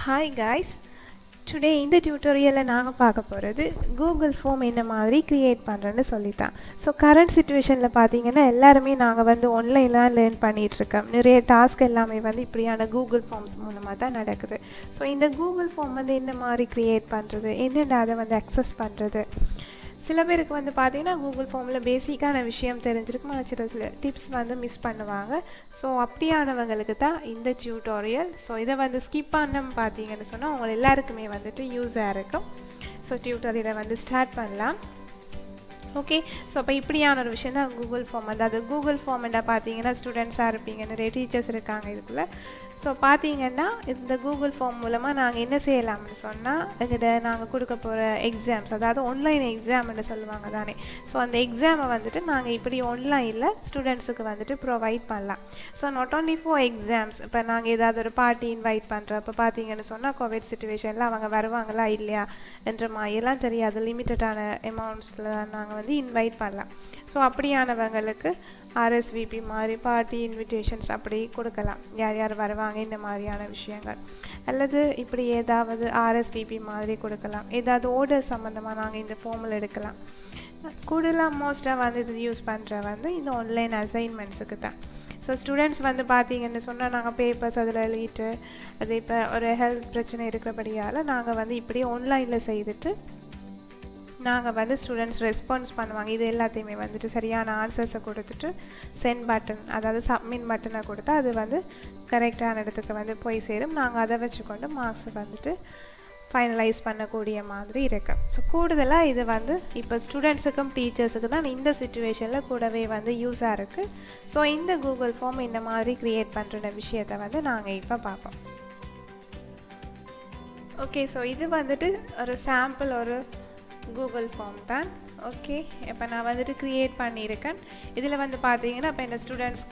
Hi guys, today இந்த டியூட்டோரியலில் நாங்கள் பார்க்க போகிறது கூகுள் ஃபார்ம் என்ன மாதிரி க்ரியேட் பண்ணுறேன்னு சொல்லித்தான். ஸோ கரண்ட் சுச்சுவேஷனில் பார்த்தீங்கன்னா எல்லாருமே நாங்கள் வந்து ஆன்லைன்லாம் லேர்ன் பண்ணிகிட்ருக்கோம். நிறைய டாஸ்க் எல்லாமே வந்து இப்படியான கூகுள் ஃபார்ம்ஸ் மூலமாக தான் நடக்குது. ஸோ இந்த கூகுள் ஃபார்ம் வந்து என்ன மாதிரி க்ரியேட் பண்ணுறது, என்னென்ன அதை வந்து அக்சஸ் பண்ணுறது, சில பேருக்கு வந்து பார்த்திங்கன்னா கூகுள் ஃபார்மில் பேசிக்கான விஷயம் தெரிஞ்சிருக்கும், ஆனால் சில டிப்ஸ் வந்து மிஸ் பண்ணுவாங்க. ஸோ அப்படியானவங்களுக்கு தான் இந்த டியூட்டோரியல். ஸோ இதை வந்து ஸ்கிப் பண்ணணும் பார்த்தீங்கன்னு சொன்னால் உங்கள் எல்லாருக்குமே வந்துட்டு யூஸாக இருக்கும். ஸோ டியூட்டோரியலை வந்து ஸ்டார்ட் பண்ணலாம். ஓகே, ஸோ இப்போ இப்படியான ஒரு விஷயம் தான் கூகுள் ஃபார்ம். அதாவது கூகுள் ஃபார்ம்னா பார்த்தீங்கன்னா ஸ்டூடெண்ட்ஸாக இருப்பீங்க, நிறைய டீச்சர்ஸ் இருக்காங்க இதுக்குள்ளே. ஸோ பார்த்தீங்கன்னா இந்த கூகுள் ஃபார்ம் மூலமாக நாங்கள் என்ன செய்யலாம்னு சொன்னால், எங்கிட்ட நாங்கள் கொடுக்க போகிற எக்ஸாம்ஸ், அதாவது ஆன்லைன் எக்ஸாம்னு சொல்லுவாங்க தானே. ஸோ அந்த எக்ஸாமை வந்துட்டு நாங்கள் இப்படி ஆன்லைனில் ஸ்டூடெண்ட்ஸுக்கு வந்துட்டு ப்ரொவைட் பண்ணலாம். So not only for exams. இப்போ நாங்கள் ஏதாவது ஒரு பார்ட்டி இன்வைட் பண்ணுறோம், இப்போ பார்த்தீங்கன்னு சொன்னால் கோவிட் சுச்சுவேஷனில் அவங்க வருவாங்களா இல்லையா என்ற மாதிரியெல்லாம் தெரியாது, லிமிட்டடான அமௌண்ட்ஸில் நாங்கள் வந்து இன்வைட் பண்ணலாம். ஸோ அப்படியானவங்களுக்கு ஆர்எஸ்விபி மாதிரி பார்ட்டி இன்விடேஷன்ஸ் அப்படி கொடுக்கலாம், யார் யார் வருவாங்க இந்த மாதிரியான விஷயங்கள். அல்லது இப்படி ஏதாவது ஆர்எஸ்விபி மாதிரி கொடுக்கலாம், ஏதாவது ஆர்டர் சம்மந்தமாக நாங்கள் இந்த ஃபார்மில் எடுக்கலாம். கூடுதலாக மோஸ்ட்டாக வந்து இது யூஸ் பண்ணுற வந்து இந்த ஆன்லைன் அசைன்மெண்ட்ஸுக்கு தான். ஸோ ஸ்டூடெண்ட்ஸ் வந்து பார்த்தீங்கன்னு சொன்னால் நாங்கள் பேப்பர்ஸ் அதில் எழுதிட்டு, அது இப்போ ஒரு ஹெல்த் பிரச்சனை இருக்கிறபடியால் நாங்கள் வந்து இப்படி ஆன்லைனில் செய்துட்டு நாங்கள் வந்து ஸ்டூடெண்ட்ஸ் ரெஸ்பான்ஸ் பண்ணுவாங்க. இது எல்லாத்தையுமே வந்துட்டு சரியான ஆன்சர்ஸை கொடுத்துட்டு சென்ட் பட்டன், அதாவது சப்மிட் பட்டனை கொடுத்தா அது வந்து கரெக்டான இடத்துக்கு வந்து போய் சேரும். நாங்கள் அதை வச்சுக்கொண்டு மார்க்ஸை வந்துட்டு ஃபைனலைஸ் பண்ணக்கூடிய மாதிரி இருக்கு. ஸோ கூடுதலாக இது வந்து இப்போ ஸ்டூடெண்ட்ஸுக்கும் டீச்சர்ஸுக்கு தான் இந்த சுச்சுவேஷனில் கூடவே வந்து யூஸாக இருக்குது. ஸோ இந்த கூகுள் ஃபார்ம் இந்த மாதிரி க்ரியேட் பண்ணுற விஷயத்தை வந்து நாங்கள் இப்போ பார்ப்போம். ஓகே, ஸோ இது வந்துட்டு ஒரு சாம்பிள் ஒரு கூகுள் ஃபார்ம் தான். ஓகே, இப்போ நான் வந்துட்டு க்ரியேட் பண்ணியிருக்கேன். இதில் வந்து பார்த்தீங்கன்னா இப்போ இந்த ஸ்டூடெண்ட்ஸ்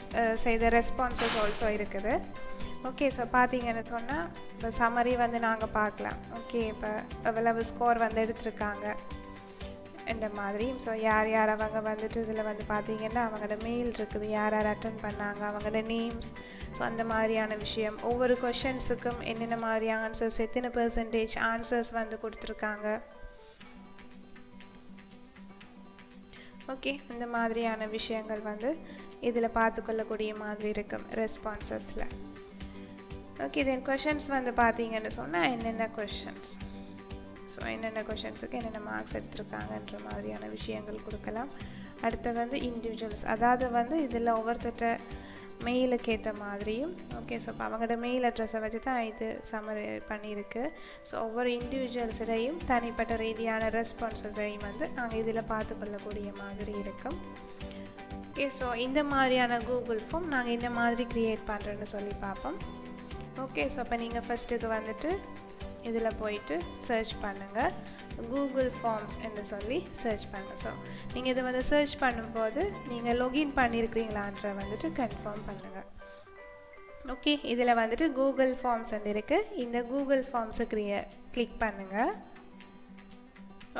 செய்த ரெஸ்பான்சஸ் ஆல்சோ இருக்குது. ஓகே, ஸோ பார்த்தீங்கன்னு சொன்னால் இப்போ சம்மரி வந்து நாங்கள் பார்க்கலாம். ஓகே, இப்போ எவ்வளவு ஸ்கோர் வந்து எடுத்திருக்காங்க இந்த மாதிரி. ஸோ யார் யார் அவங்க வந்துட்டு இதில் வந்து பார்த்தீங்கன்னா அவங்களோட மெயில் இருக்குது, யார் யார் அட்டன் பண்ணாங்க, அவங்களோட நேம்ஸ். ஸோ அந்த மாதிரியான விஷயம், ஒவ்வொரு கொஷின்ஸுக்கும் என்னென்ன மாதிரி ஆன்சர்ஸ், எத்தனை பெர்சன்டேஜ் ஆன்சர்ஸ் வந்து கொடுத்துருக்காங்க. ஓகே, இந்த மாதிரியான விஷயங்கள் வந்து இதில் பார்த்துக்கொள்ளக்கூடிய மாதிரி இருக்கும் ரெஸ்பான்சஸில். ஓகே, தென் கொஷின்ஸ் வந்து பார்த்தீங்கன்னு சொன்னால் என்னென்ன கொஷின்ஸ், ஸோ என்னென்ன கொஷின்ஸுக்கு என்னென்ன மார்க்ஸ் எடுத்திருக்காங்கன்ற மாதிரியான விஷயங்கள் கொடுக்கலாம். அடுத்து வந்து இண்டிவிஜுவல்ஸ், அதாவது வந்து இதில் ஒவ்வொருத்தட்ட மெயிலுக்கு ஏற்ற மாதிரியும். ஓகே, ஸோ இப்போ அவங்களோட மெயில் அட்ரஸை வச்சு தான் இது சம்மரி பண்ணியிருக்கு. ஸோ ஒவ்வொரு இண்டிவிஜுவல்ஸையும் தனிப்பட்ட ரீதியான ரெஸ்பான்சஸையும் வந்து நாங்கள் இதில் பார்த்து கொள்ளக்கூடிய மாதிரி இருக்கும். ஓகே, ஸோ இந்த மாதிரியான கூகுள் ஃபார்ம் நாங்கள் இந்த மாதிரி க்ரியேட் பண்ணுறேன்னு சொல்லி பார்ப்போம். ஓகே, ஸோ இப்போ நீங்கள் ஃபஸ்ட்டுக்கு வந்துட்டு இதில் போயிட்டு சர்ச் பண்ணுங்கள், கூகுள் ஃபார்ம்ஸ் என்று சொல்லி சர்ச் பண்ணுங்கள். ஸோ நீங்கள் இதை வந்து சர்ச் பண்ணும்போது நீங்கள் லாகின் பண்ணியிருக்கிறீங்களான்ற வந்துட்டு கன்ஃபார்ம் பண்ணுங்கள். ஓகே, இதில் வந்துட்டு கூகுள் ஃபார்ம்ஸ் வந்து இருக்குது. இந்த கூகுள் ஃபார்ம்ஸை கிளிக் பண்ணுங்கள்.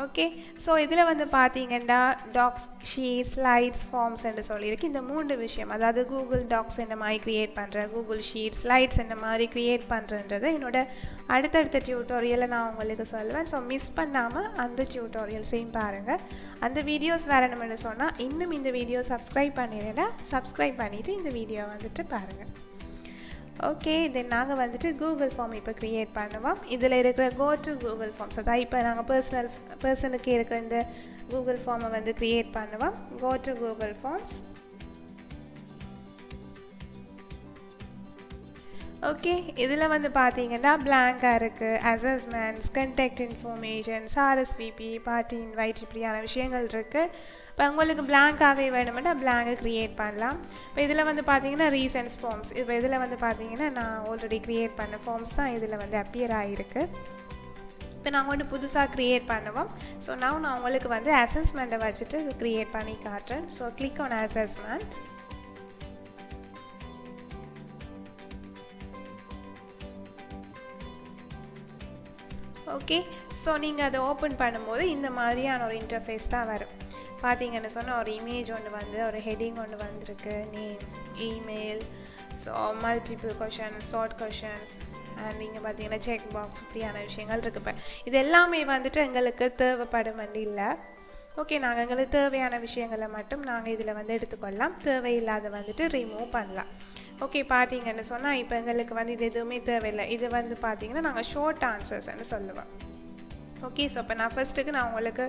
ஓகே, ஸோ இதில் வந்து பார்த்தீங்கன்னா டாக்ஸ், ஷீட்ஸ், ஸ்லைட்ஸ், ஃபார்ம்ஸ் என்று சொல்லியிருக்கு. இந்த 3 விஷயம், அதாவது கூகுள் டாக்ஸ் என்ன மாதிரி க்ரியேட் பண்ணுறேன், கூகுள் ஷீட்ஸ், ஸ்லைட்ஸ் என்ன மாதிரி க்ரியேட் பண்ணுறன்றதை என்னோட அடுத்தடுத்த டியூட்டோரியலை நான் உங்களுக்கு சொல்லுவேன். ஸோ மிஸ் பண்ணாமல் அந்த டியூட்டோரியல்ஸையும் பாருங்கள். அந்த வீடியோஸ் வேணும்னு சொன்னால் இன்னும் இந்த வீடியோ சப்ஸ்கிரைப் பண்ணிடுறேன்னா சப்ஸ்கிரைப் பண்ணிவிட்டு இந்த வீடியோ வந்துட்டு பாருங்கள். ஓகே, தென் நாங்கள் வந்துட்டு கூகுள் ஃபார்ம் இப்போ க்ரியேட் பண்ணுவோம். இதில் இருக்கிற கோ டு கூகுள் ஃபார்ம்ஸ், அதான் இப்போ நாங்கள் பர்சனுக்கு இருக்கிற இந்த கூகுள் ஃபார்மை வந்து க்ரியேட் பண்ணுவோம். Go to Google forms. Okay, இதில் வந்து பார்த்தீங்கன்னா பிளாங்காக இருக்குது, assessments, contact informations, RSVP, party invite, இப்படியான விஷயங்கள் இருக்குது. இப்போ உங்களுக்கு பிளாங்காகவே வேணுமென்னா பிளாங்கை க்ரியேட் பண்ணலாம். இப்போ இதில் வந்து பார்த்தீங்கன்னா ரீசன்ஸ் ஃபார்ம்ஸ், இப்போ இதில் வந்து பார்த்தீங்கன்னா நான் ஆல்ரெடி க்ரியேட் பண்ண ஃபார்ம்ஸ் தான் இதில் வந்து அப்பியர் ஆகிருக்கு. இப்போ நாங்கள் ஒன்று புதுசாக க்ரியேட் பண்ணுவோம். ஸோ நான் உங்களுக்கு வந்து அசஸ்மெண்ட்டை வச்சுட்டு க்ரியேட் பண்ணி காட்டுறேன். So click on assessment. Okay, so நீங்கள் அதை ஓப்பன் பண்ணும்போது இந்த மாதிரியான ஒரு இன்டர்ஃபேஸ் தான் வரும். பார்த்தீங்கன்னு சொன்னால் ஒரு இமேஜ் ஒன்று வந்து ஒரு ஹெட்டிங் ஒன்று வந்திருக்கு, name, email, so multiple questions, short questions and நீங்கள் பார்த்தீங்கன்னா செக் பாக்ஸ், இப்படியான விஷயங்கள் இருக்குது. இப்போ இது எல்லாமே வந்துட்டு எங்களுக்கு தேவைப்படும் வண்டி இல்லை. ஓகே, நாங்கள் எங்களுக்கு தேவையான விஷயங்களை மட்டும் நாங்கள் இதில் வந்து எடுத்துக்கொள்ளலாம், தேவையில்லாத வந்துட்டு ரிமூவ் பண்ணலாம். ஓகே, பார்த்தீங்கன்னு சொன்னால் இப்போ எங்களுக்கு வந்து இது எதுவுமே தேவையில்லை. இது வந்து பார்த்தீங்கன்னா நாங்கள் ஷார்ட் ஆன்சர்ஸ்ன்னு சொல்லுவோம். ஓகே, ஸோ இப்போ நான் ஃபஸ்ட்டுக்கு நான் உங்களுக்கு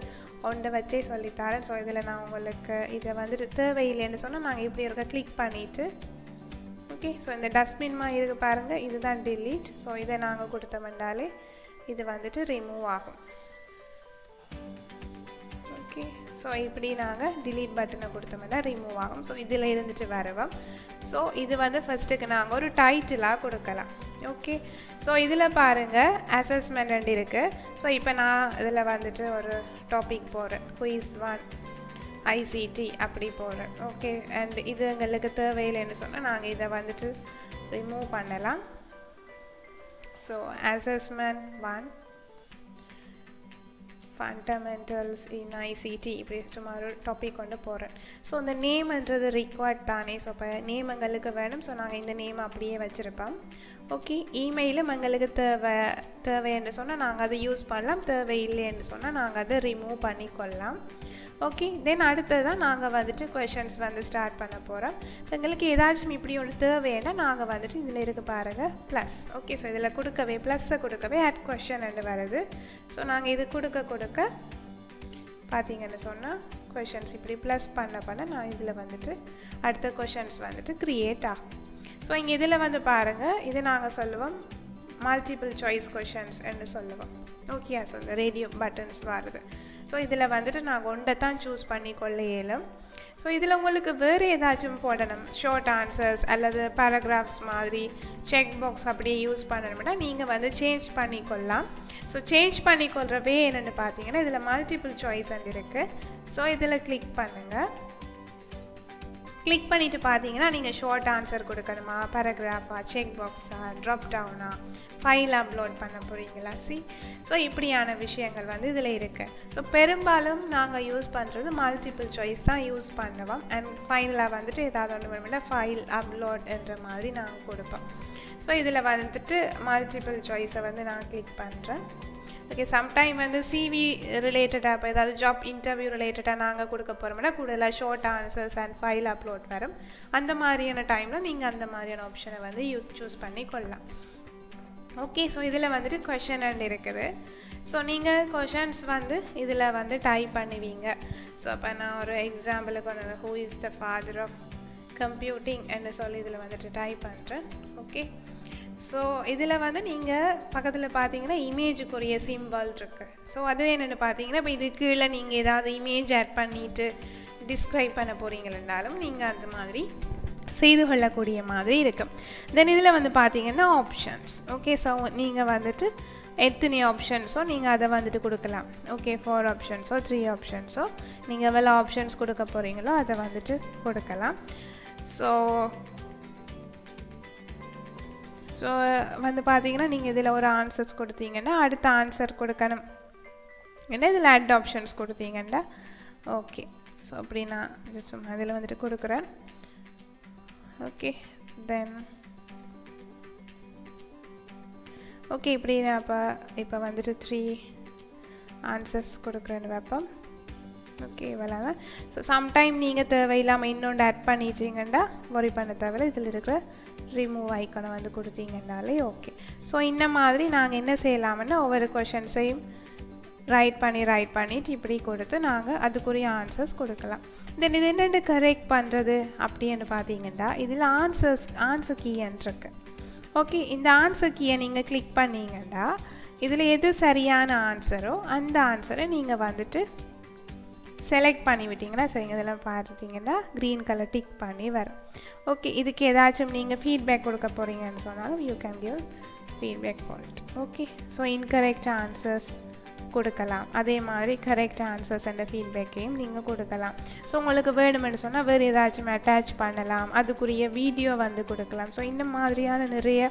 ஒன்றை வச்சே சொல்லித்தரேன். ஸோ இதில் நான் உங்களுக்கு இதை வந்துட்டு தேவையில்லைன்னு சொன்னால் நாங்கள் இப்படி இருக்க கிளிக் பண்ணிவிட்டு, ஓகே, ஸோ இந்த டஸ்ட்பின் மாதிரி இருக்குது பாருங்கள், இதுதான் delete. ஸோ இதை நாங்கள் கொடுத்தோம்னாலே இது வந்துட்டு ரிமூவ் ஆகும். ஓகே, ஸோ இப்படி நாங்கள் delete பட்டனை கொடுத்தோம்னா ரிமூவ் ஆகும். ஸோ இதில் இருந்துட்டு வருவோம். ஸோ இது வந்து ஃபஸ்ட்டுக்கு நாங்கள் ஒரு டைட்டிலாக கொடுக்கலாம். ஓகே, ஸோ இதில் பாருங்கள் அசஸ்மெண்ட் 2 இருக்குது. ஸோ இப்போ நான் இதில் வந்துட்டு ஒரு டாபிக் போகிறேன், குயிஸ் 1 ICT அப்படி போகிறேன். ஓகே, அண்ட் இது எங்களுக்கு தேவையில்லைன்னு சொன்னால் நாங்கள் இதை வந்துட்டு ரிமூவ் பண்ணலாம். ஸோ அசஸ்மெண்ட் 1 ஃபண்டமெண்டல்ஸ் இன் ICT இப்படி சும்மா ஒரு டாபிக் கொண்டு போகிறேன். ஸோ இந்த நேம்ன்றது ரிக்வயர்ட் தானே. ஸோ இப்போ நேம் எங்களுக்கு வேணும். ஸோ நாங்கள் இந்த நேம் அப்படியே வச்சுருப்போம். ஓகே, இமெயிலும் எங்களுக்கு தேவைன்னு சொன்னால் நாங்கள் அதை யூஸ் பண்ணலாம், தேவையில்லைன்னு சொன்னால் நாங்கள் அதை ரிமூவ் பண்ணிக்கொள்ளலாம். ஓகே, தென் அடுத்ததான் நாங்கள் வந்துட்டு கொஷன்ஸ் வந்து ஸ்டார்ட் பண்ண போகிறோம். எங்களுக்கு ஏதாச்சும் இப்படி ஒன்று தேவைன்னா நாங்கள் வந்துட்டு இதில் இருக்க பாருங்கள் ப்ளஸ். ஓகே, ஸோ இதில் கொடுக்கவே ப்ளஸ்ஸை கொடுக்கவே ஆட் கொஷன் வருது. ஸோ நாங்கள் இது கொடுக்க பார்த்தீங்கன்னு சொன்னால் கொஷன்ஸ் இப்படி ப்ளஸ் பண்ண நான் இதில் வந்துட்டு அடுத்த கொஷன்ஸ் வந்துட்டு க்ரியேட் ஆகும். ஸோ இங்கே இதில் வந்து பாருங்கள், இது நாங்கள் சொல்லுவோம் மல்டிபிள் சாய்ஸ் கொஷன்ஸ் என்று சொல்லுவோம். ஓகே, ஸோ இந்த ரேடியோ பட்டன்ஸ் வருது. ஸோ இதில் வந்துட்டு நாங்கள் ஒன்றை தான் சூஸ் பண்ணி கொள்ள இயலும். ஸோ இதில் உங்களுக்கு வேறு ஏதாச்சும் போடணும், ஷார்ட் ஆன்சர்ஸ் அல்லது பேராகிராஃப்ஸ் மாதிரி செக் பாக்ஸ் அப்படியே யூஸ் பண்ணணும்னா நீங்கள் வந்து சேஞ்ச் பண்ணிக்கொள்ளலாம். ஸோ சேஞ்ச் பண்ணிக்கொள்கிறவே என்னென்னு பார்த்தீங்கன்னா இதில் மல்டிபிள் சாய்ஸ் இருக்குது. ஸோ இதில் கிளிக் பண்ணுங்கள். கிளிக் பண்ணிவிட்டு பார்த்தீங்கன்னா நீங்கள் ஷார்ட் ஆன்சர் கொடுக்கணுமா, பேராகிராஃபா, செக் பாக்ஸா, ட்ராப் டவுனா, ஃபைல் அப்லோட் பண்ண போகிறீங்களா, ஸோ இப்படியான விஷயங்கள் வந்து இதில் இருக்குது. ஸோ பெரும்பாலும் நாங்கள் யூஸ் பண்ணுறது மல்டிபிள் சாய்ஸ் தான் யூஸ் பண்ணுவோம். அண்ட் ஃபைனலாக வந்துட்டு ஏதாவது ஒன்று வேணும்னா ஃபைல் அப்லோட் என்ற மாதிரி நாங்கள் கொடுப்போம். ஸோ இதில் வந்துட்டு மல்டிபிள் சாய்ஸை வந்து நான் கிளிக் பண்ணுறேன். ஓகே, சம்டைம் வந்து சிவி ரிலேட்டடாக இப்போ ஏதாவது ஜாப் இன்டர்வியூ ரிலேட்டடாக நாங்கள் கொடுக்க போகிறோம்னா கூடுதலாக short answers and file upload வரும். அந்த மாதிரியான டைமில் நீங்கள் அந்த மாதிரியான ஆப்ஷனை வந்து சூஸ் பண்ணி கொள்ளலாம். ஓகே, ஸோ இதில் வந்துட்டு கொஷன் அண்ட் இருக்குது. ஸோ நீங்கள் கொஷன்ஸ் வந்து இதில் வந்து டைப் பண்ணுவீங்க. ஸோ இப்போ நான் ஒரு எக்ஸாம்பிளுக்கு ஒன்று, who is the father of computing என்று சொல்லி இதில் வந்துட்டு டைப் பண்ணுறேன். ஓகே, ஸோ இதில் வந்து நீங்கள் பக்கத்தில் பார்த்தீங்கன்னா இமேஜுக்குரிய சிம்பிள் இருக்குது. ஸோ அது என்னென்னு பார்த்தீங்கன்னா இப்போ இது கீழே நீங்கள் ஏதாவது இமேஜ் ஆட் பண்ணிவிட்டு டிஸ்கிரைப் பண்ண போகிறீங்கன்னாலும் நீங்கள் அந்த மாதிரி செய்து கொள்ளக்கூடிய மாதிரி இருக்கும். தென் இதில் வந்து பார்த்தீங்கன்னா ஆப்ஷன்ஸ். ஓகே, ஸோ நீங்கள் வந்துட்டு எத்தனை ஆப்ஷன்ஸோ நீங்கள் அதை வந்துட்டு கொடுக்கலாம். ஓகே, 4 ஆப்ஷன்ஸோ 3 ஆப்ஷன்ஸோ நீங்கள் எவ்வளோ ஆப்ஷன்ஸ் கொடுக்க போகிறீங்களோ அதை வந்துட்டு கொடுக்கலாம். ஸோ வந்து பார்த்தீங்கன்னா நீங்கள் இதில் ஒரு ஆன்சர்ஸ் கொடுத்தீங்கன்னா அடுத்த ஆன்சர் கொடுக்கணும் ஏன்னா இதில் ஆட் ஆப்ஷன்ஸ் கொடுத்தீங்கன்னா ஓகே. ஸோ அப்படி நான் சும்மா இதில் வந்துட்டு கொடுக்குறேன். ஓகே, தென் ஓகே இப்படி நான் இப்போ வந்துட்டு 3 ஆன்சர்ஸ் கொடுக்குறேன்னு வைப்போம். ஓகே, இவ்வளோ தான். ஸோ சம்டைம் நீங்கள் தேவையில்லாமல் இன்னொன்று ஆட் பண்ணிட்டீங்கன்னா ஒரி பண்ண தேவையில்லை, இதில் இருக்கிற ரிமூவ் ஐக்கனை வந்து கொடுத்தீங்கன்னாலே ஓகே. ஸோ இந்த மாதிரி நாங்கள் என்ன செய்யலாம்னா ஒவ்வொரு கொஷன்ஸையும் ரைட் பண்ணிவிட்டு இப்படி கொடுத்து நாங்கள் அதுக்குரிய ஆன்சர்ஸ் கொடுக்கலாம். தென் இது என்னென்னு கரெக்ட் பண்ணுறது அப்படின்னு பார்த்தீங்கன்னா இதில் ஆன்சர் கீன்னு இருக்கு. ஓகே, இந்த ஆன்சர் கீயை நீங்கள் கிளிக் பண்ணிங்கன்னா இதில் எது சரியான ஆன்சரோ அந்த ஆன்சரை நீங்கள் வந்துட்டு செலக்ட் பண்ணி விட்டிங்கன்னா சரிங்க. இதெல்லாம் பார்த்துட்டிங்கன்னா க்ரீன் கலர் டிக் பண்ணி வரும். ஓகே, இதுக்கு ஏதாச்சும் நீங்கள் ஃபீட்பேக் கொடுக்க போகிறீங்கன்னு சொன்னாலும் you can give feedback for it. Okay, so incorrect answers கொடுக்கலாம், அதே மாதிரி கரெக்ட் ஆன்சர்ஸ் அண்ட் ஃபீட்பேக்கையும் நீங்கள் கொடுக்கலாம். ஸோ உங்களுக்கு வேணுமென்னு சொன்னால் வேறு ஏதாச்சும் அட்டாச் பண்ணலாம், அதுக்குரிய வீடியோ வந்து கொடுக்கலாம். ஸோ இந்த மாதிரியான நிறைய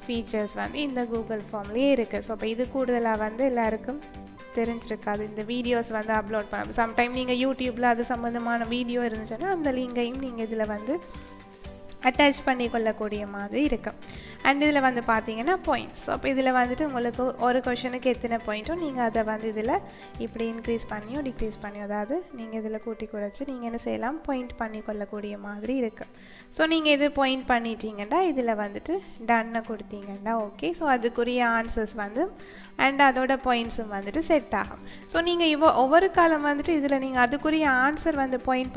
ஃபீச்சர்ஸ் வந்து இந்த கூகுள் ஃபார்ம்லேயே இருக்குது. ஸோ இப்போ இது கூடுதலாக வந்து எல்லாருக்கும் தெரிஞ்சிருக்காது. இந்த வீடியோஸ் வந்து அப்லோட் பண்ண சம்டைம் நீங்கள் யூடியூப்பில் அது சம்மந்தமான வீடியோ இருந்துச்சுன்னா அந்த லிங்கையும் நீங்கள் இதில் வந்து அட்டாச் பண்ணி கொள்ளக்கூடிய மாதிரி இருக்கும். அண்ட் இதில் வந்து பார்த்தீங்கன்னா பாயிண்ட்ஸ். ஸோ அப்போ இதில் வந்துட்டு உங்களுக்கு ஒரு கொஷனுக்கு எத்தனை பாயிண்ட்டோ நீங்கள் அதை வந்து இதில் இப்படி இன்க்ரீஸ் பண்ணியோ டிக்ரீஸ் பண்ணியோ, அதாவது நீங்கள் இதில் கூட்டி குறைச்சி நீங்கள் என்ன செய்யலாம், பாயிண்ட் பண்ணி கொள்ளக்கூடிய மாதிரி இருக்குது. ஸோ நீங்கள் இது பாயிண்ட் பண்ணிட்டீங்கன்னா இதில் வந்துட்டு டன்னை கொடுத்தீங்கன்னா ஓகே. ஸோ அதுக்குரிய ஆன்சர்ஸ் வந்து அண்ட் அதோட பாயிண்ட்ஸும் வந்துட்டு செட் ஆகும். ஸோ நீங்கள் ஒவ்வொரு காலம் வந்துட்டு இதில் நீங்கள் அதுக்குரிய ஆன்சர் வந்து பாயிண்ட்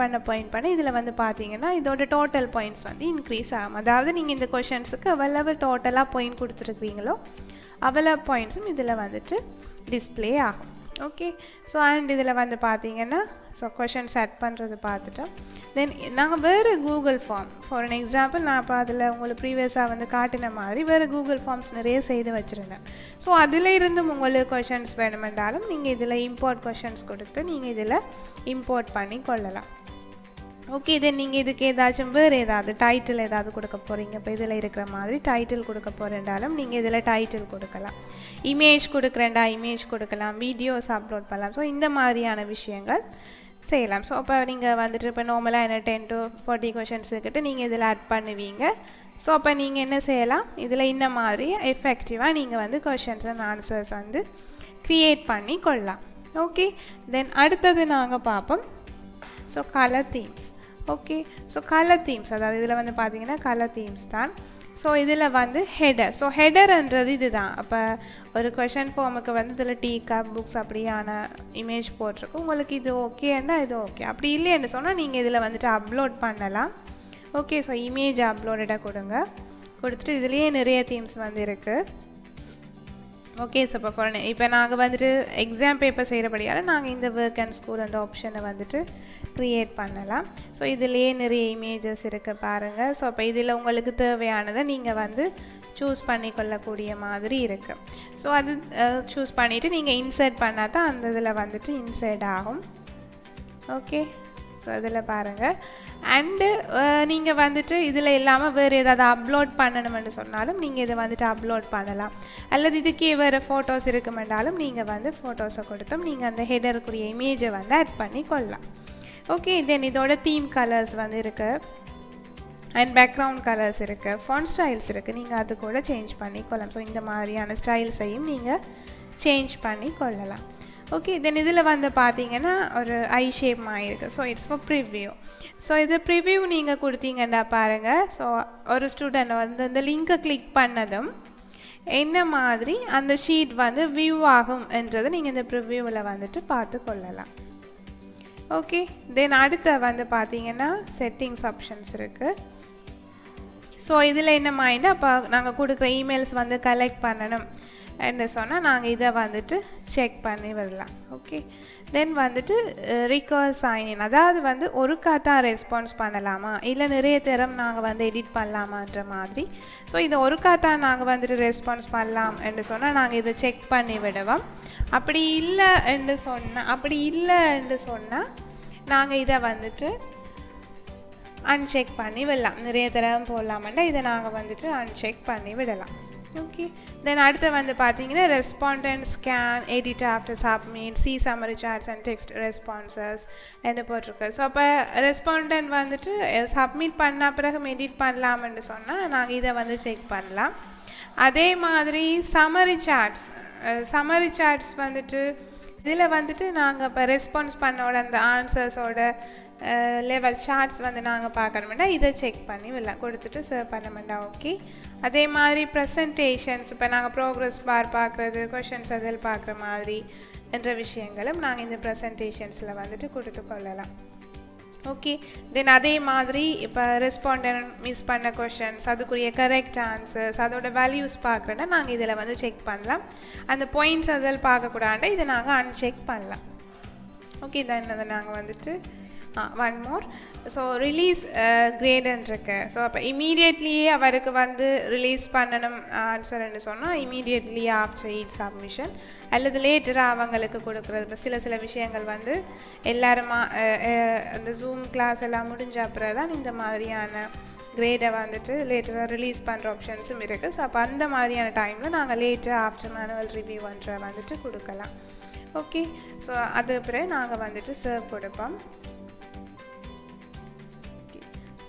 பண்ண இதில் வந்து பார்த்தீங்கன்னா இதோட டோட்டல் பாயிண்ட்ஸ் வந்து இன்க்ரீஸ் ஆகும். அதாவது நீங்கள் இந்த கொஷன்ஸுக்கு எவ்வளவு டோட்டலாக பாயிண்ட் கொடுத்துருக்கீங்களோ அவ்வளோ பாயிண்ட்ஸும் இதில் வந்துட்டு டிஸ்பிளே ஆகும். ஓகே. ஸோ அண்ட் இதில் வந்து பார்த்தீங்கன்னா ஸோ கொஷின் செட் பண்ணுறது பார்த்துட்டோம். தென் நாங்கள் வேறு Google form for an example நான் இப்போ அதில் உங்களுக்கு ப்ரீவியஸாக வந்து காட்டின மாதிரி வேறு கூகுள் ஃபார்ம்ஸ் நிறைய செய்து வச்சுருந்தேன். ஸோ அதில் இருந்தும் உங்களுக்கு கொஷின்ஸ் வேணுமென்றாலும் நீங்கள் இதில் இம்போர்ட் கொஷின்ஸ் கொடுத்து நீங்கள் இதில் இம்போர்ட் பண்ணி கொள்ளலாம். ஓகே. தென் நீங்கள் இதுக்கு ஏதாச்சும் வேறு ஏதாவது டைட்டில் ஏதாவது கொடுக்க போகிறீங்க, இப்போ இதில் இருக்கிற மாதிரி டைட்டில் கொடுக்க போகிறேன்டாலும் நீங்கள் இதில் டைட்டில் கொடுக்கலாம். இமேஜ் கொடுக்குறேன்டா இமேஜ் கொடுக்கலாம், வீடியோஸ் அப்லோட் பண்ணலாம். ஸோ இந்த மாதிரியான விஷயங்கள் செய்யலாம். ஸோ அப்போ நீங்கள் வந்துட்டு இப்போ நார்மலாக என்ன 10 to 40 கொஷின்ஸ் இருக்கிட்டு நீங்கள் இதில் ஆட் பண்ணுவீங்க. ஸோ அப்போ நீங்கள் என்ன செய்யலாம், இதில் இந்த மாதிரி எஃபெக்டிவாக நீங்கள் வந்து கொஷின்ஸ் அண்ட் ஆன்சர்ஸ் வந்து க்ரியேட் பண்ணி கொள்ளலாம். ஓகே. தென் அடுத்தது நாங்கள் பார்ப்போம் so colour themes. Okay. So colour themes, அதாவது இதில் வந்து பார்த்தீங்கன்னா கலர் தீம்ஸ் தான். ஸோ இதில் வந்து ஹெடர். ஸோ ஹெடர்ன்றது இது தான். அப்போ ஒரு கொஷின் ஃபார்முக்கு வந்து இதில் டீ கப் புக்ஸ் அப்படியான இமேஜ் போட்டிருக்கும். உங்களுக்கு இது ஓகேன்னா இது ஓகே, அப்படி இல்லைன்னு சொன்னால் நீங்கள் இதில் வந்துட்டு அப்லோட் பண்ணலாம். ஓகே. ஸோ இமேஜ் அப்லோடடாக கொடுத்துட்டு இதுலேயே நிறைய தீம்ஸ் வந்து இருக்குது. ஓகே. ஸோ இப்போ நாங்கள் வந்துட்டு எக்ஸாம் பேப்பர் செய்கிறபடியால் நாங்கள் இந்த ஒர்க் அண்ட் ஸ்கூல் அண்ட் ஆப்ஷனை வந்துட்டு க்ரியேட் பண்ணலாம். ஸோ இதுலேயே நிறைய இமேஜஸ் இருக்குது பாருங்கள். ஸோ அப்போ இதில் உங்களுக்கு தேவையானதை நீங்கள் வந்து சூஸ் பண்ணி கொள்ளக்கூடிய மாதிரி இருக்குது. ஸோ அது சூஸ் பண்ணிவிட்டு நீங்கள் இன்சர்ட் பண்ணால் தான் அந்த இதில் வந்துட்டு இன்சர்ட் ஆகும். ஓகே. ஸோ இதில் பாருங்கள். அண்டு நீங்கள் வந்துட்டு இதில் இல்லாமல் வேறு ஏதாவது அப்லோட் பண்ணணுமென்னு சொன்னாலும் நீங்கள் இதை வந்துட்டு அப்லோட் பண்ணலாம். அல்லது இதுக்கே வேறு ஃபோட்டோஸ் இருக்குமென்றாலும் நீங்கள் வந்து ஃபோட்டோஸை கொடுத்தும் நீங்கள் அந்த ஹெடருக்குரிய இமேஜை வந்து ஆட் பண்ணி கொள்ளலாம். ஓகே. தென் இதோட தீம் கலர்ஸ் வந்து இருக்குது அண்ட் பேக்ரவுண்ட் கலர்ஸ் இருக்குது, ஃபாண்ட் ஸ்டைல்ஸ் இருக்குது, நீங்கள் அது கூட சேஞ்ச் பண்ணி கொள்ளலாம். ஸோ இந்த மாதிரியான ஸ்டைல்ஸையும் நீங்கள் சேஞ்ச் பண்ணி கொள்ளலாம். ஓகே. தென் இதில் வந்து பார்த்தீங்கன்னா ஒரு ஐ ஷேப் மாதிரி இருக்குது. So it's for preview. So இது ப்ரிவ்யூ நீங்கள் கொடுத்தீங்கன்னா பாருங்கள். ஸோ ஒரு ஸ்டூடெண்ட் வந்து அந்த லிங்கை கிளிக் பண்ணதும் என்ன மாதிரி அந்த ஷீட் வந்து வியூ ஆகும் என்றதை நீங்கள் இந்த ப்ரிவ்யூவில் வந்துட்டு பார்த்து கொள்ளலாம். ஓகே. தென் அடுத்த வந்து பார்த்தீங்கன்னா செட்டிங்ஸ் ஆப்ஷன்ஸ் இருக்குது. ஸோ இதில் என்ன மைண்டு அப்போ நாங்கள் கொடுக்குற இமெயில்ஸ் வந்து கலெக்ட் பண்ணணும் என்ன சொன்னால் நாங்கள் இதை வந்துட்டு செக் பண்ணி விடலாம். ஓகே. தென் வந்துட்டு ரிகர்ஸ் சைன்இன், அதாவது வந்து ஒருக்கா தான் ரெஸ்பான்ஸ் பண்ணலாமா இல்லை நிறைய தரம் நாங்கள் வந்து எடிட் பண்ணலாமான்ற மாதிரி. ஸோ இதை ஒருக்கா தான் நாங்கள் வந்துட்டு ரெஸ்பான்ஸ் பண்ணலாம் என்று சொன்னால் நாங்கள் இதை செக் பண்ணி விடுவோம். அப்படி இல்லை என்று சொன்னால் நாங்கள் இதை வந்துட்டு அன்செக் பண்ணி விடலாம். நிறைய தரம் போடலாமண்டா இதை நாங்கள் வந்துட்டு அன்செக் பண்ணி விடலாம். ஓகே. தென் அடுத்து வந்து பார்த்தீங்கன்னா respondents can edit after submit see summary charts and text responses என்ன போட்டிருக்கு. ஸோ அப்போ ரெஸ்பாண்டன்ட் வந்துட்டு சப்மிட் பண்ண பிறகு எடிட் பண்ணலாம்னு சொன்னால் நாங்கள் இதை வந்து செக் பண்ணலாம். அதே மாதிரி சம்மரி சார்ட்ஸ் வந்துட்டு இதில் வந்துட்டு நாங்கள் இப்போ ரெஸ்பான்ஸ் பண்ணோட அந்த ஆன்சர்ஸோட லெவல் சார்ட்ஸ் வந்து நாங்கள் பார்க்கணுமெண்டா இதை செக் பண்ணி கொடுத்துட்டு சர்வ் பண்ணமெண்டா. ஓகே. அதே மாதிரி ப்ரெசன்டேஷன்ஸ் இப்போ நாங்கள் ப்ரோக்ரஸ் பார் பார்க்குறது கொஷின்ஸ் அதில் பார்க்குற மாதிரி என்ற விஷயங்களும் நாங்கள் இந்த ப்ரெசன்டேஷன்ஸில் வந்துட்டு கொடுத்து கொள்ளலாம். ஓகே. தென் அதே மாதிரி இப்போ ரெஸ்பாண்டன்ட் மிஸ் பண்ண கொஷின்ஸ் அதுக்குரிய கரெக்ட் ஆன்சர்ஸ் அதோட வேல்யூஸ் பார்க்குறேன்னா நாங்கள் இதில் வந்து செக் பண்ணலாம். அந்த பாயிண்ட்ஸ் அதில் பார்க்கக்கூடாண்டா இதை நாங்கள் அன்செக் பண்ணலாம். ஓகே. தென் அதை நாங்கள் வந்துட்டு ஒன் மோர். ஸோ ரிலீஸ் கிரேடுன்னு இருக்கு. ஸோ அப்போ இமீடியட்லியே அவருக்கு வந்து ரிலீஸ் பண்ணணும் ஆன்சர்ன்னு சொன்னால் இமீடியட்லி ஆஃப்டர் ஈச் சப்மிஷன் அல்லது லேட்டராக அவங்களுக்கு கொடுக்குறது. இப்போ சில விஷயங்கள் வந்து எல்லாருமா அந்த ஜூம் கிளாஸ் எல்லாம் முடிஞ்ச அப்புறம் தான் இந்த மாதிரியான கிரேடை வந்துட்டு லேட்டராக ரிலீஸ் பண்ணுற ஆப்ஷன்ஸும் இருக்குது. ஸோ அப்போ அந்த மாதிரியான டைமில் நாங்கள் லேட்டர் ஆஃப்டர் மேனுவல் ரிவ்யூ வந்துட்டு கொடுக்கலாம். ஓகே. ஸோ அது பிறகு நாங்கள் வந்துட்டு சர்வ் கொடுப்போம்.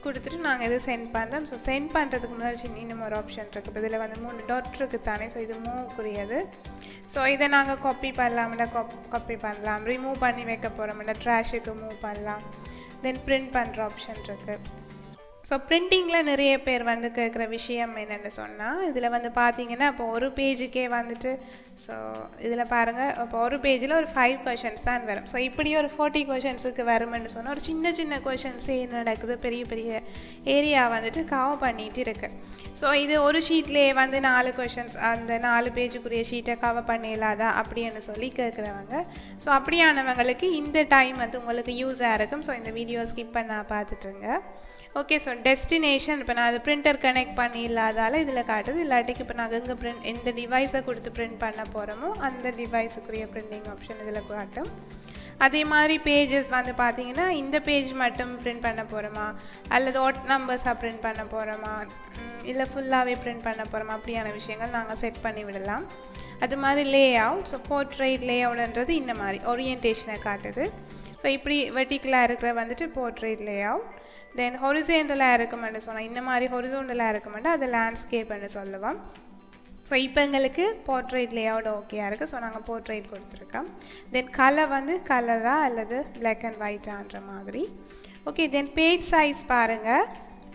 கொடுத்துட்டு நாங்கள் இதை சென்ட் பண்ணுறோம். ஸோ சென்ட் பண்ணுறதுக்கு முன்னாடி இன்னும் ஒரு ஆப்ஷன் இருக்குது. இப்போ இதில் வந்து 3 டாட் இருக்குது தானே. ஸோ இது மூவ்க்குரியது. ஸோ இதை நாங்கள் காப்பி பண்ணலாம்னா காப்பி பண்ணலாம், ரிமூவ் பண்ணி வைக்க போகிறோம்னா ட்ராஷுக்கு மூவ் பண்ணலாம். தென் பிரிண்ட் பண்ணுற ஆப்ஷன் இருக்குது. ஸோ பிரிண்டிங்கில் நிறைய பேர் வந்து கேட்குற விஷயம் என்னென்னு சொன்னால், இதில் வந்து பார்த்தீங்கன்னா இப்போ ஒரு பேஜுக்கே வந்துட்டு ஸோ இதில் பாருங்கள், இப்போ ஒரு பேஜில் ஒரு 5 கொஷின்ஸ் தான் வரும். ஸோ இப்படி ஒரு 40 கொஷின்ஸுக்கு வரும்னு சொன்னால் ஒரு சின்ன சின்ன கொஷின்ஸே நடக்குது, பெரிய பெரிய ஏரியா வந்துட்டு கவர் பண்ணிகிட்டு இருக்குது. ஸோ இது ஒரு ஷீட்லேயே வந்து 4 கொஷின்ஸ் அந்த 4 பேஜுக்குரிய ஷீட்டை கவர் பண்ணிடலாதா அப்படின்னு சொல்லி கேட்குறவங்க. ஸோ அப்படியானவங்களுக்கு இந்த டைம் வந்து உங்களுக்கு யூஸாக இருக்கும். ஸோ இந்த வீடியோ ஸ்கிப் பண்ண பார்த்துட்டுருங்க. ஓகே. ஸோ டெஸ்டினேஷன் இப்போ நான் அது பிரிண்டர் கனெக்ட் பண்ணி இல்லாதால இதில் காட்டுது. இல்லாட்டிக்கு இப்போ நாங்கள் எங்கே பிரிண்ட் எந்த டிவைஸை கொடுத்து பிரிண்ட் பண்ண போகிறோமோ அந்த டிவைஸுக்குரிய பிரிண்டிங் ஆப்ஷன் இதில் காட்டும். அதே மாதிரி பேஜஸ் வந்து பார்த்தீங்கன்னா இந்த பேஜ் மட்டும் பிரிண்ட் பண்ண போகிறோமா அல்லது ஓட் நம்பர்ஸாக பிரிண்ட் பண்ண போகிறோமா இல்லை ஃபுல்லாகவே பிரிண்ட் பண்ண போகிறோமா அப்படியான விஷயங்கள் நாங்கள் செட் பண்ணி விடலாம். அது மாதிரி லே அவுட். ஸோ போர்ட்ரைட் லே அவுட்ன்றது இந்த மாதிரி ஓரியன்டேஷனை காட்டுது. ஸோ இப்படி வெர்டிக்கலாக இருக்கிற வந்துட்டு போர்ட்ரைட் லே அவுட். தென் ஹொரிசோண்டலாக இருக்குமென்னு சொன்னால் இந்த மாதிரி ஹொரிசோண்டலாக இருக்குமென்னா அது லேண்ட்ஸ்கேப்னு சொல்லுவோம். ஸோ இப்போ எங்களுக்கு போர்ட்ரைட் லேஅவுட் ஓகேயாக இருக்குது. ஸோ நாங்கள் போர்ட்ரைட் கொடுத்துருக்கோம். தென் கலர் வந்து கலராக அல்லது பிளாக் அண்ட் ஒயிட்டான்ற மாதிரி. ஓகே. தென் பேஜ் சைஸ் பாருங்கள்.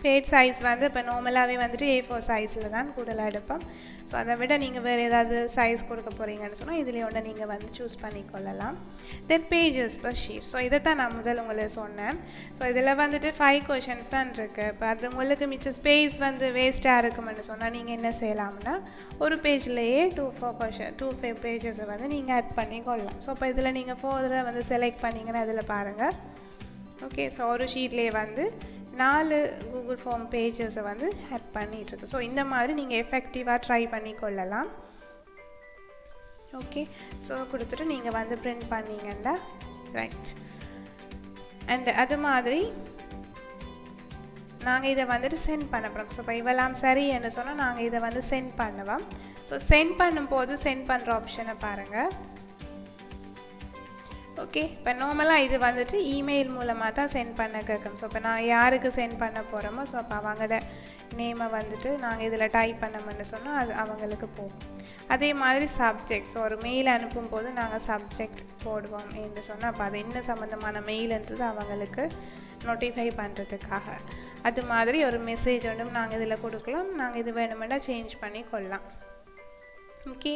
பேஜ் சைஸ் வந்து இப்போ நார்மலாகவே வந்துட்டு A4 சைஸில் தான் கூடுதலாக எடுப்போம். ஸோ அதை விட நீங்கள் வேறு ஏதாவது சைஸ் கொடுக்க போகிறீங்கன்னு சொன்னால் இதில் ஒன்று நீங்கள் வந்து சூஸ் பண்ணிக்கொள்ளலாம். தென் பேஜஸ் பர் ஷீட். ஸோ இதை தான் நான் முதல் உங்களுக்கு சொன்னேன். ஸோ இதில் வந்துட்டு 5 கொஷின்ஸ் தான் இருக்குது. இப்போ அது உங்களுக்கு மிச்சம் ஸ்பேஸ் வந்து வேஸ்ட்டாக இருக்குமென்னு சொன்னால் நீங்கள் என்ன செய்யலாம்னா ஒரு பேஜ்லேயே 2-4 பேஜஸை வந்து நீங்கள் ஆட் பண்ணி கொள்ளலாம். ஸோ இப்போ இதில் நீங்கள் ஃபோர்தரை வந்து செலக்ட் பண்ணிங்கன்னா இதில் பாருங்கள். ஓகே. ஸோ ஒரு ஷீட்லேயே வந்து 4 கூகுள் ஃபார்ம் பேஜஸை வந்து ஆட் பண்ணிகிட்ருக்கு. ஸோ இந்த மாதிரி நீங்கள் எஃபெக்டிவாக ட்ரை பண்ணி கொள்ளலாம். ஓகே. ஸோ கொடுத்துட்டு நீங்கள் வந்து பிரிண்ட் பண்ணிங்கன்னா ரைட். அண்ட் அது மாதிரி நாங்கள் இதை வந்துட்டு சென்ட் பண்ண போகிறோம். ஸோ இப்போ இவெல்லாம் சரி என்ன சொன்னால் நாங்கள் இதை வந்து சென்ட் பண்ணுவோம். ஸோ சென்ட் பண்ணும்போது சென்ட் பண்ணுற ஆப்ஷனை பாருங்கள். ஓகே. இப்போ நார்மலாக இது வந்துட்டு இமெயில் மூலமாக தான் சென்ட் பண்ண கேட்கும். ஸோ இப்போ நான் யாருக்கு சென்ட் பண்ண போகிறோமோ ஸோ அப்போ அவங்களோட நேமை வந்துட்டு நாங்கள் இதில் டைப் பண்ணோம்னு சொன்னால் அது அவங்களுக்கு போகும். அதே மாதிரி சப்ஜெக்ட். ஸோ ஒரு மெயில் அனுப்பும்போது நாங்கள் சப்ஜெக்ட் போடுவோம் என்று சொன்னால் அப்போ அது என்ன சம்மந்தமான மெயில்ன்றது அவங்களுக்கு நோட்டிஃபை பண்ணுறதுக்காக. அது மாதிரி ஒரு மெசேஜ் ஒன்றும் நாங்கள் இதில் கொடுக்கலாம். நாங்கள் இது வேணுமெண்டா சேஞ்ச் பண்ணி கொள்ளலாம். ஓகே.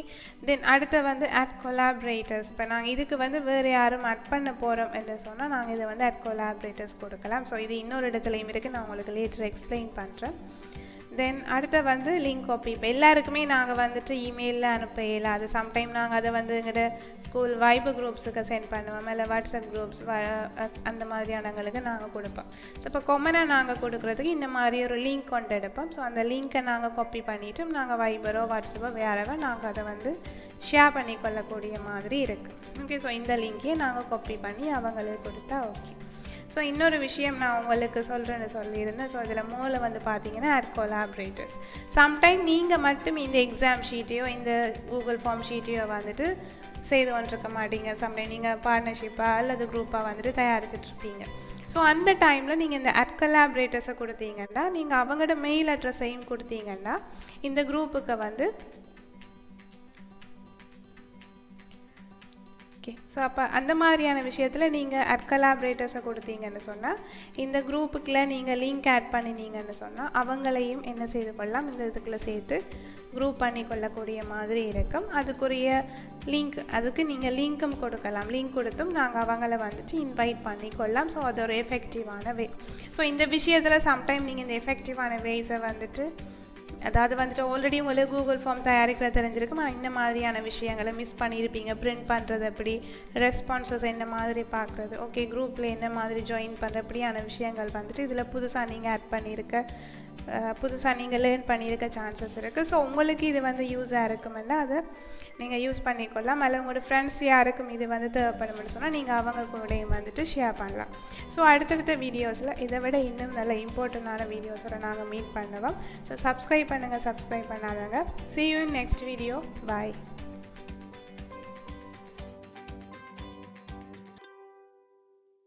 தென் அடுத்து வந்து ஆட் கொலாபரேட்டர்ஸ். இப்போ நாங்கள் இதுக்கு வந்து வேறு யாரும் ஆட் பண்ண போகிறோம் என்று சொன்னால் நாங்கள் இதை வந்து ஆட் கொலாபரேட்டர்ஸ் கொடுக்கலாம். ஸோ இது இன்னொரு இடத்துலையும் இருக்குது, நான் உங்களுக்கு லேட்டர் எக்ஸ்பிளைன் பண்ணுறேன். தென் அடுத்து வந்து லிங்க் காப்பி. இப்போ எல்லாருக்குமே நாங்கள் வந்துட்டு இமெயிலில் அனுப்ப இயலாது. சம்டைம் நாங்கள் அதை வந்து எங்கள்கிட்ட ஸ்கூல் வைபர் குரூப்ஸுக்கு சென்ட் பண்ணுவோம், இல்லை வாட்ஸ்அப் குரூப்ஸ் அந்த மாதிரியானங்களுக்கு நாங்கள் கொடுப்போம். ஸோ இப்போ கொமனாக நாங்கள் கொடுக்குறதுக்கு இந்த மாதிரி ஒரு லிங்க் கொண்டு எடுப்போம். ஸோ அந்த லிங்க்கை நாங்கள் காப்பி பண்ணிவிட்டு நாங்கள் வைபரோ வாட்ஸ்அப்போ வேறவோ நாங்கள் அதை வந்து ஷேர் பண்ணிக்கொள்ளக்கூடிய மாதிரி இருக்குது. ஓகே. ஸோ இந்த லிங்க்கையே நாங்கள் காப்பி பண்ணி அவங்களுக்கு கொடுத்தா ஓகே. ஸோ இன்னொரு விஷயம் நான் உங்களுக்கு சொல்லியிருந்தேன். ஸோ இதில் மூலம் வந்து பார்த்தீங்கன்னா ஆட் கொலாபரேட்டர்ஸ். சம்டைம் நீங்கள் மட்டும் இந்த எக்ஸாம் ஷீட்டையோ இந்த கூகுள் ஃபார்ம் ஷீட்டையோ வந்துட்டு செய்து கொண்டிருக்க மாட்டீங்க. சம்டைம் நீங்கள் பார்ட்னர்ஷிப்பாக அல்லது குரூப்பாக வந்துட்டு தயாரிச்சிட்ருப்பீங்க. ஸோ அந்த டைமில் நீங்கள் இந்த ஆட் கொலாபரேட்டர்ஸை கொடுத்தீங்கன்னா நீங்கள் அவங்களோட மெயில் அட்ரஸையும் கொடுத்தீங்கன்னா இந்த குரூப்புக்கு வந்து ஓகே. ஸோ அப்போ அந்த மாதிரியான விஷயத்தில் நீங்கள் ஆட் கொலாபரேட்டர்ஸை கொடுத்தீங்கன்னு சொன்னால் இந்த குரூப்புக்குள்ளே நீங்கள் லிங்க் ஆட் பண்ணினீங்கன்னு சொன்னால் அவங்களையும் என்ன செய்து கொள்ளலாம், இந்த இதுக்குள்ளே சேர்த்து குரூப் பண்ணி கொள்ளக்கூடிய மாதிரி இருக்கும். அதுக்குரிய லிங்க் அதுக்கு நீங்கள் லிங்க்கும் கொடுக்கலாம். லிங்க் கொடுத்தும் நாங்கள் அவங்கள வந்துட்டு இன்வைட் பண்ணி கொள்ளலாம். ஸோ அது ஒரு எஃபெக்டிவான வே. ஸோ இந்த விஷயத்தில் சம்டைம் நீங்கள் இந்த எஃபெக்டிவான வேஸை வந்துட்டு அதாவது வந்துட்டு ஆல்ரெடி உங்களுக்கு கூகுள் ஃபார்ம் தயாரிக்கிற தெரிஞ்சிருக்கும், ஆனால் இந்த மாதிரியான விஷயங்களை மிஸ் பண்ணியிருப்பீங்க. பிரிண்ட் பண்ணுறது எப்படி, ரெஸ்பான்சஸ் என்ன மாதிரி பார்க்குறது, ஓகே குரூப்பில் என்ன மாதிரி ஜாயின் பண்ணுற அப்படியான விஷயங்கள் வந்துட்டு இதில் புதுசாக நீங்கள் ஆட் பண்ணியிருக்க புதுசாக நீங்கள் லேர்ன் பண்ணியிருக்க சான்சஸ் இருக்குது. ஸோ உங்களுக்கு இது வந்து யூஸாக இருக்குமென்னா அதை நீங்கள் யூஸ் பண்ணிக்கொள்ளலாம். அல்ல உங்களோட ஃப்ரெண்ட்ஸ் யாருக்கும் இது வந்து தேவைப்படும்னு சொன்னால் நீங்கள் அவங்க கூடயும் வந்துட்டு ஷேர் பண்ணலாம். ஸோ அடுத்தடுத்த வீடியோஸில் இதை விட இன்னும் நல்ல இம்பார்ட்டண்டான வீடியோஸோட நாங்கள் மீட் பண்ணுவோம். ஸோ சப்ஸ்கிரைப் பண்ணுங்கள், சப்ஸ்கிரைப் பண்ணாதவங்க. See you in next video. Bye.